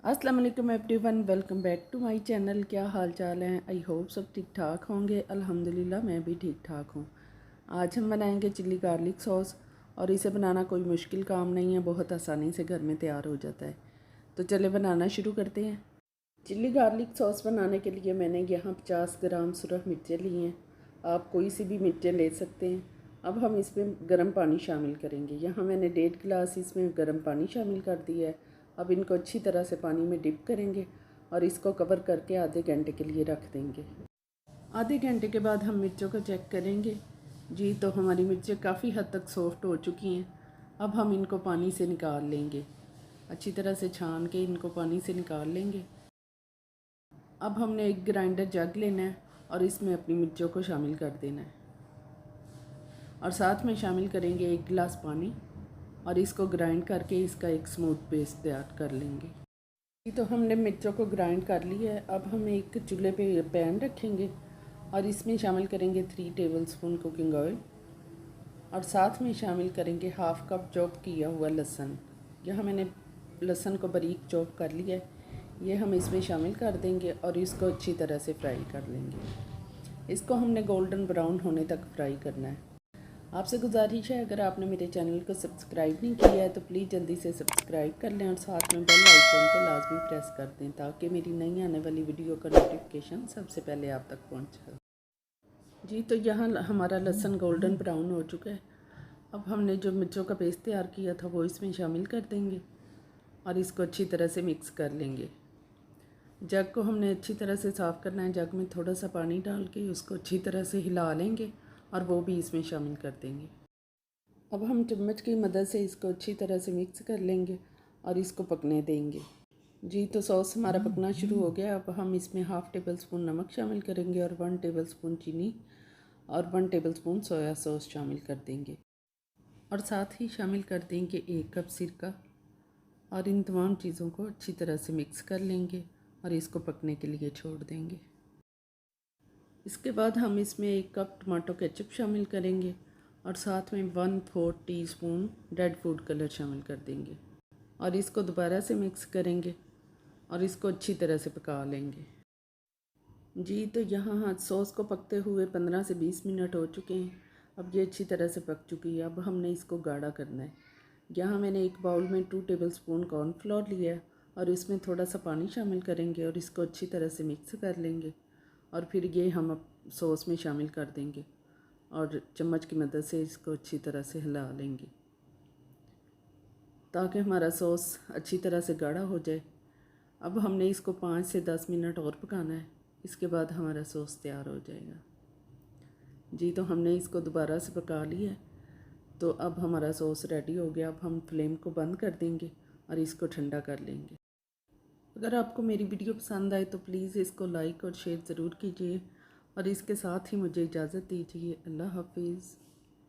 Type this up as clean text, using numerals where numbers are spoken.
अस्सलाम वालेकुम everyone, welcome back to my channel. क्या हाल चाल हैं? आई होप सब ठीक ठाक होंगे। अल्हम्दुलिल्लाह मैं भी ठीक ठाक हूँ। आज हम बनाएंगे चिल्ली गार्लिक सॉस और इसे बनाना कोई मुश्किल काम नहीं है, बहुत आसानी से घर में तैयार हो जाता है। तो चले बनाना शुरू करते हैं। चिल्ली गार्लिक सॉस बनाने के लिए मैंने यहाँ 50 ग्राम सुरख मिर्चें ली हैं। आप कोई सी भी मिर्चें ले सकते हैं। अब हम इसमें गर्म पानी शामिल करेंगे। यहाँ मैंने 1.5 गिलास इसमें गर्म पानी शामिल कर दिया है। अब इनको अच्छी तरह से पानी में डिप करेंगे और इसको कवर करके आधे घंटे के लिए रख देंगे। आधे घंटे के बाद हम मिर्चों को चेक करेंगे। जी तो हमारी मिर्चें काफ़ी हद तक सॉफ्ट हो चुकी हैं। अब हम इनको पानी से निकाल लेंगे, अच्छी तरह से छान के इनको पानी से निकाल लेंगे। अब हमने एक ग्राइंडर जग लेना है और इसमें अपनी मिर्चों को शामिल कर देना है और साथ में शामिल करेंगे 1 गिलास पानी और इसको ग्राइंड करके इसका एक स्मूथ पेस्ट तैयार कर लेंगे। तो हमने मिर्चों को ग्राइंड कर लिया है। अब हम एक चूल्हे पे पैन रखेंगे और इसमें शामिल करेंगे 3 टेबलस्पून कुकिंग ऑयल और साथ में शामिल करेंगे हाफ़ कप चॉप किया हुआ लहसुन। यहाँ मैंने लहसुन को बारीक चॉप कर लिया है, ये हम इसमें शामिल कर देंगे और इसको अच्छी तरह से फ्राई कर लेंगे। इसको हमने गोल्डन ब्राउन होने तक फ्राई करना है। आपसे गुजारिश है, अगर आपने मेरे चैनल को सब्सक्राइब नहीं किया है तो प्लीज़ जल्दी से सब्सक्राइब कर लें और साथ में बेल आइकन को लाजमी प्रेस कर दें ताकि मेरी नई आने वाली वीडियो का नोटिफिकेशन सबसे पहले आप तक पहुंचे। जी तो यहाँ हमारा लहसुन गोल्डन ब्राउन हो चुका है। अब हमने जो मिर्चों का पेस्ट तैयार किया था वो इसमें शामिल कर देंगे और इसको अच्छी तरह से मिक्स कर लेंगे। जग को हमने अच्छी तरह से साफ़ करना है। जग में थोड़ा सा पानी डाल के उसको अच्छी तरह से हिला लेंगे और वो भी इसमें शामिल कर देंगे। अब हम चम्मच की मदद से इसको अच्छी तरह से मिक्स कर लेंगे और इसको पकने देंगे। जी तो सॉस हमारा पकना शुरू हो गया। अब हम इसमें हाफ़ टेबल स्पून नमक शामिल करेंगे और 1 टेबल स्पून चीनी और 1 टेबल स्पून सोया सॉस शामिल कर देंगे और साथ ही शामिल कर देंगे 1 कप सिरका और इन तमाम चीज़ों को अच्छी तरह से मिक्स कर लेंगे और इसको पकने के लिए छोड़ देंगे। इसके बाद हम इसमें 1 कप टमाटो केचप शामिल करेंगे और साथ में 1/4 टीस्पून रेड फूड कलर शामिल कर देंगे और इसको दोबारा से मिक्स करेंगे और इसको अच्छी तरह से पका लेंगे। जी तो यहाँ सॉस को पकते हुए 15 से 20 मिनट हो चुके हैं। अब ये अच्छी तरह से पक चुकी है। अब हमने इसको गाढ़ा करना है। यहाँ मैंने एक बाउल में 2 टेबलस्पून कॉर्नफ्लोर लिया है और इसमें थोड़ा सा पानी शामिल करेंगे और इसको अच्छी तरह से मिक्स कर लेंगे और फिर ये हम अब सॉस में शामिल कर देंगे और चम्मच की मदद से इसको अच्छी तरह से हिला लेंगे ताकि हमारा सॉस अच्छी तरह से गाढ़ा हो जाए। अब हमने इसको 5 से 10 मिनट और पकाना है। इसके बाद हमारा सॉस तैयार हो जाएगा। जी तो हमने इसको दोबारा से पका लिया है। तो अब हमारा सॉस रेडी हो गया। अब हम फ्लेम को बंद कर देंगे और इसको ठंडा कर लेंगे। अगर आपको मेरी वीडियो पसंद आए तो प्लीज़ इसको लाइक और शेयर ज़रूर कीजिए और इसके साथ ही मुझे इजाज़त दीजिए। अल्लाह हाफिज़।